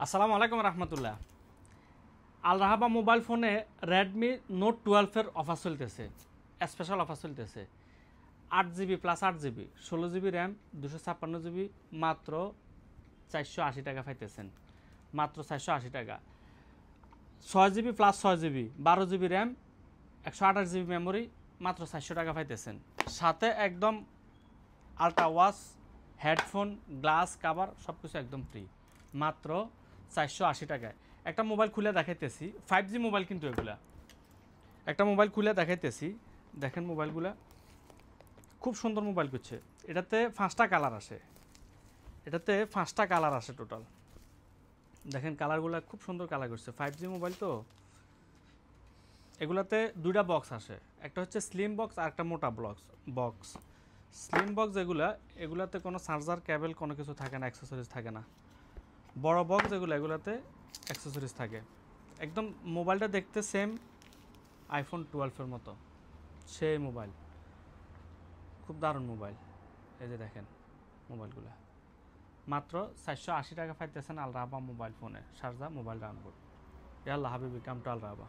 আসসালামু আলাইকুম রহমতুল্লাহ। আল Rahaba mobile ফোনে রেডমি নোট 12-এর অফার চলতেছে, স্পেশাল অফার চলতেছে। 8 GB plus 8 GB, 16 GB RAM, 256 GB, মাত্র 480 টাকা পাইতেছেন। মাত্র 480 টাকা। 6 GB plus 6 GB, 12 GB RAM, 128 GB memory, মাত্র 400 টাকা পাইতেছেন। সাথে একদম ultra watch, headphone, glass cover সব কিছু একদম ফ্রি, মাত্র 480 টাকায়। একটা মোবাইল খুলে দেখাইতেছি, 5G মোবাইল কিন্তু এগুলা। একটা মোবাইল খুলে দেখাইতেছি, দেখেন মোবাইলগুলা খুব সুন্দর মোবাইল করছে। এটাতে 5টা কালার আসে, টোটাল। দেখেন কালারগুলো খুব সুন্দর কালার করছে। 5G মোবাইল তো, এগুলাতে দুইটা বক্স আসে, একটা হচ্ছে স্লিম বক্স আর একটা মোটা বক্স। স্লিম বক্স এগুলাতে কোনো চার্জার কেবল কোনো কিছু থাকে না, অ্যাক্সেসরিজ থাকে না। বড় বক্স এগুলাতে অ্যাক্সেসরিজ থাকে। একদম মোবাইলটা দেখতে সেম আইফোন 12-এর মতো, সেই মোবাইল। খুব দারুণ মোবাইল। এই যে দেখেন মোবাইলগুলো, মাত্র 480 টাকা পাইতেছেন আল রাহাবা মোবাইল ফোনে। Sharjah mobile download. আল্লাহ হাবিবি কাম টু আল রাহাবা।